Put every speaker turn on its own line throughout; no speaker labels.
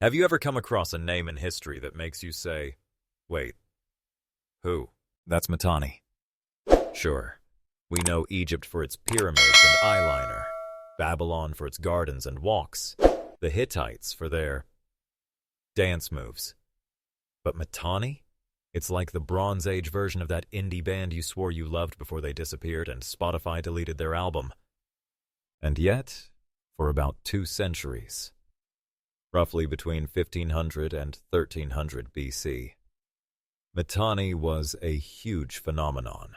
Have you ever come across a name in history that makes you say, wait, who? That's Mitanni. Sure, we know Egypt for its pyramids and eyeliner, Babylon for its gardens and walks, the Hittites for their dance moves. But Mitanni? It's like the Bronze Age version of that indie band you swore you loved before they disappeared and Spotify deleted their album. And yet, for about 2 centuries, roughly between 1500 and 1300 BC, Mitanni was a huge phenomenon.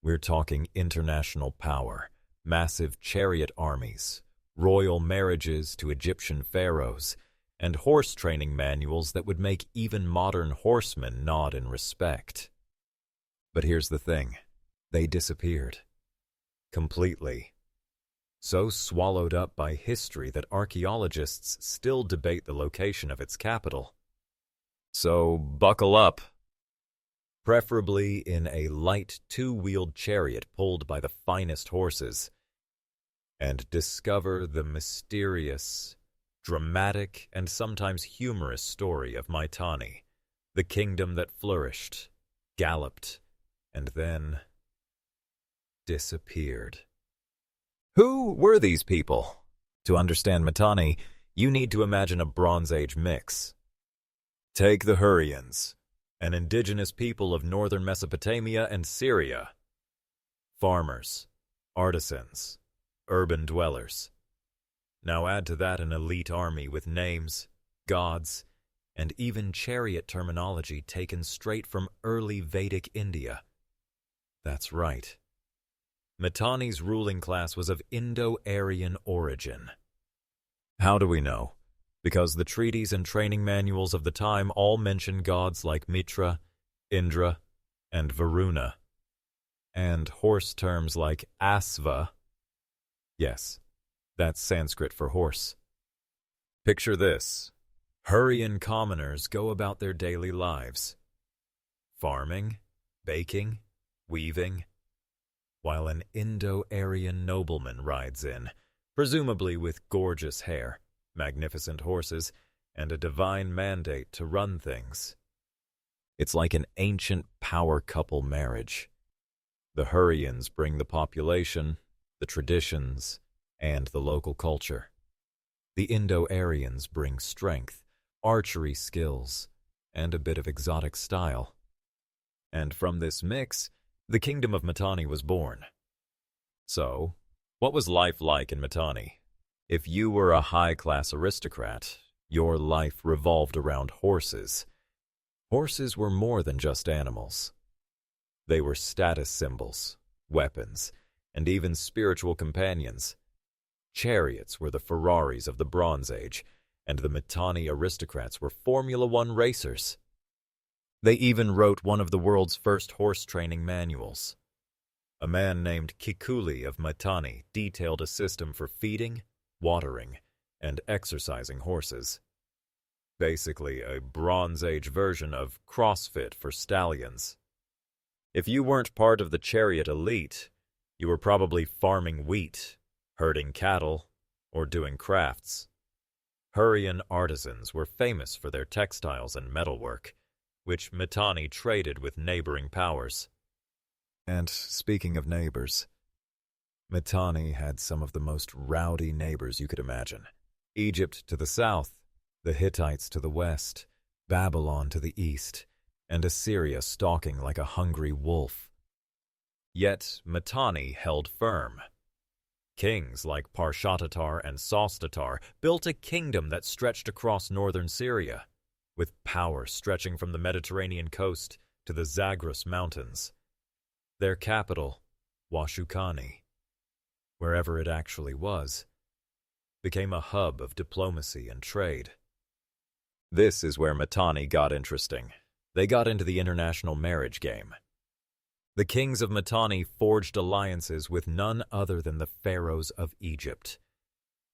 We're talking international power, massive chariot armies, royal marriages to Egyptian pharaohs, and horse training manuals that would make even modern horsemen nod in respect. But here's the thing. They disappeared. Completely. So swallowed up by history that archaeologists still debate the location of its capital. So buckle up. Preferably in a light 2-wheeled chariot pulled by the finest horses, and discover the mysterious, dramatic, and sometimes humorous story of Mitanni, the kingdom that flourished, galloped, and then disappeared. Who were these people? To understand Mitanni, you need to imagine a Bronze Age mix. Take the Hurrians, an indigenous people of northern Mesopotamia and Syria. Farmers, artisans, urban dwellers. Now add to that an elite army with names, gods, and even chariot terminology taken straight from early Vedic India. That's right. Mitanni's ruling class was of Indo-Aryan origin. How do we know? Because the treaties and training manuals of the time all mention gods like Mitra, Indra, and Varuna, and horse terms like Asva. Yes, that's Sanskrit for horse. Picture this. Hurrian commoners go about their daily lives, farming, baking, weaving, while an Indo-Aryan nobleman rides in, presumably with gorgeous hair, magnificent horses, and a divine mandate to run things. It's like an ancient power couple marriage. The Hurrians bring the population, the traditions, and the local culture. The Indo-Aryans bring strength, archery skills, and a bit of exotic style. And from this mix, the kingdom of Mitanni was born. So, what was life like in Mitanni? If you were a high-class aristocrat, your life revolved around horses. Horses were more than just animals. They were status symbols, weapons, and even spiritual companions. Chariots were the Ferraris of the Bronze Age, and the Mitanni aristocrats were Formula One racers. They even wrote one of the world's first horse training manuals. A man named Kikuli of Mitanni detailed a system for feeding, watering, and exercising horses. Basically, a Bronze Age version of CrossFit for stallions. If you weren't part of the chariot elite, you were probably farming wheat, herding cattle, or doing crafts. Hurrian artisans were famous for their textiles and metalwork, which Mitanni traded with neighboring powers. And speaking of neighbors, Mitanni had some of the most rowdy neighbors you could imagine. Egypt to the south, the Hittites to the west, Babylon to the east, and Assyria stalking like a hungry wolf. Yet Mitanni held firm. Kings like Parshatatar and Sostatar built a kingdom that stretched across northern Syria, with power stretching from the Mediterranean coast to the Zagros Mountains. Their capital, Washukanni, wherever it actually was, became a hub of diplomacy and trade. This is where Mitanni got interesting. They got into the international marriage game. The kings of Mitanni forged alliances with none other than the pharaohs of Egypt.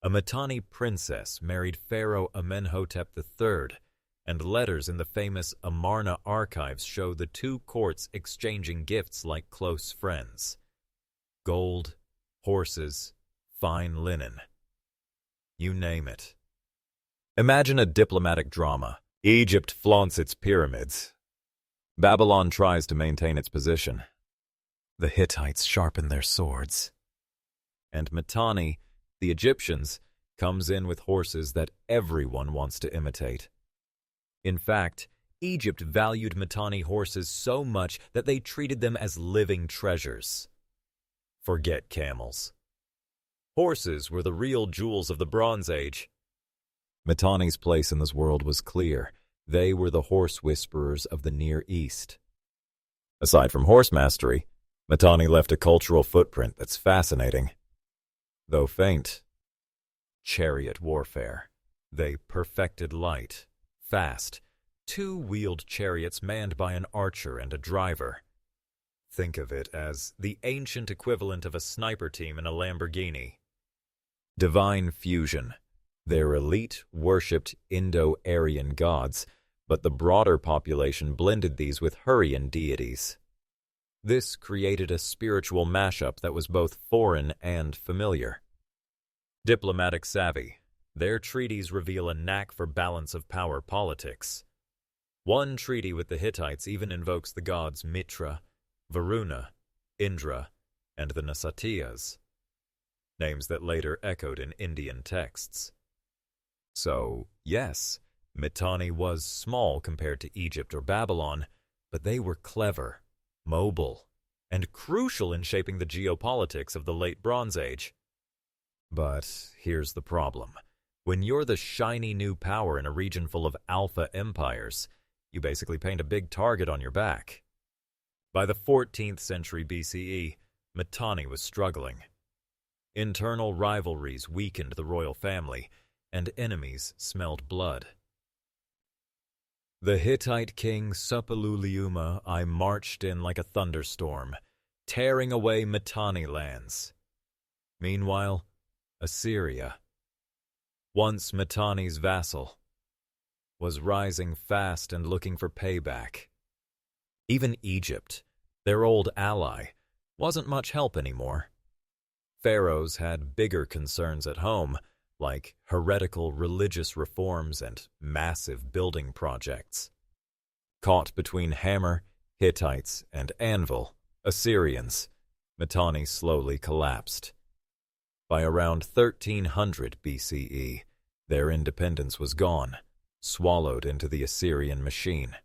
A Mitanni princess married Pharaoh Amenhotep III, and letters in the famous Amarna archives show the two courts exchanging gifts like close friends. Gold, horses, fine linen. You name it. Imagine a diplomatic drama. Egypt flaunts its pyramids. Babylon tries to maintain its position. The Hittites sharpen their swords. And Mitanni, the Egyptians, comes in with horses that everyone wants to imitate. In fact, Egypt valued Mitanni horses so much that they treated them as living treasures. Forget camels. Horses were the real jewels of the Bronze Age. Mitanni's place in this world was clear. They were the horse whisperers of the Near East. Aside from horse mastery, Mitanni left a cultural footprint that's fascinating. Though faint, chariot warfare. They perfected light, fast, two-wheeled chariots manned by an archer and a driver. Think of it as the ancient equivalent of a sniper team in a Lamborghini. Divine fusion. Their elite worshipped Indo-Aryan gods, but the broader population blended these with Hurrian deities. This created a spiritual mashup that was both foreign and familiar. Diplomatic savvy. Their treaties reveal a knack for balance of power politics. One treaty with the Hittites even invokes the gods Mitra, Varuna, Indra, and the Nasatyas, names that later echoed in Indian texts. So, yes, Mitanni was small compared to Egypt or Babylon, but they were clever, mobile, and crucial in shaping the geopolitics of the Late Bronze Age. But here's the problem. When you're the shiny new power in a region full of alpha empires, you basically paint a big target on your back. By the 14th century BCE, Mitanni was struggling. Internal rivalries weakened the royal family, and enemies smelled blood. The Hittite king Suppiluliuma I marched in like a thunderstorm, tearing away Mitanni lands. Meanwhile, Assyria, once Mitanni's vassal, was rising fast and looking for payback. Even Egypt, their old ally, wasn't much help anymore. Pharaohs had bigger concerns at home, like heretical religious reforms and massive building projects. Caught between hammer, Hittites, and anvil, Assyrians, Mitanni slowly collapsed. By around 1300 BCE, their independence was gone, swallowed into the Assyrian machine.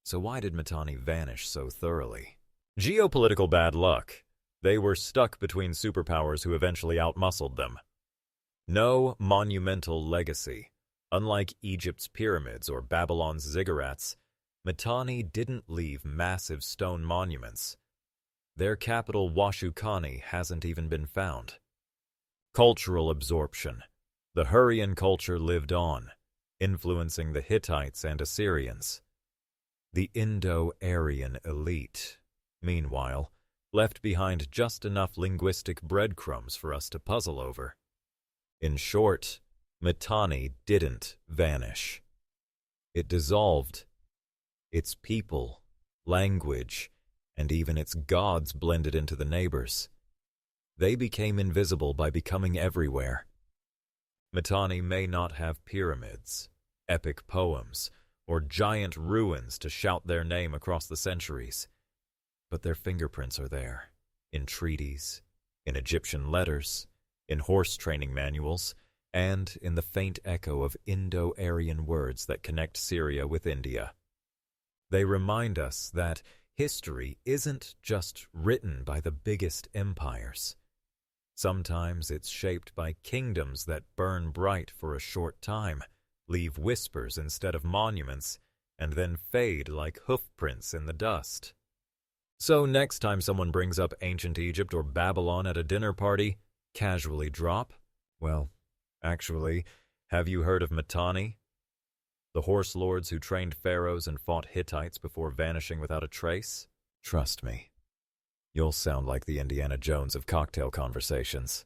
So why did Mitanni vanish so thoroughly? Geopolitical bad luck. They were stuck between superpowers who eventually outmuscled them. No monumental legacy. Unlike Egypt's pyramids or Babylon's ziggurats, Mitanni didn't leave massive stone monuments. Their capital Washukanni hasn't even been found. Cultural absorption. The Hurrian culture lived on, influencing the Hittites and Assyrians. The Indo-Aryan elite, meanwhile, left behind just enough linguistic breadcrumbs for us to puzzle over. In short, Mitanni didn't vanish. It dissolved. Its people, language, and even its gods blended into the neighbors. They became invisible by becoming everywhere. Mitanni may not have pyramids, epic poems, or giant ruins to shout their name across the centuries, but their fingerprints are there, in treaties, in Egyptian letters, in horse training manuals, and in the faint echo of Indo-Aryan words that connect Syria with India. They remind us that history isn't just written by the biggest empires. Sometimes it's shaped by kingdoms that burn bright for a short time, leave whispers instead of monuments, and then fade like hoofprints in the dust. So next time someone brings up ancient Egypt or Babylon at a dinner party, casually drop, well, actually, have you heard of Mitanni? The horse lords who trained pharaohs and fought Hittites before vanishing without a trace? Trust me, you'll sound like the Indiana Jones of cocktail conversations.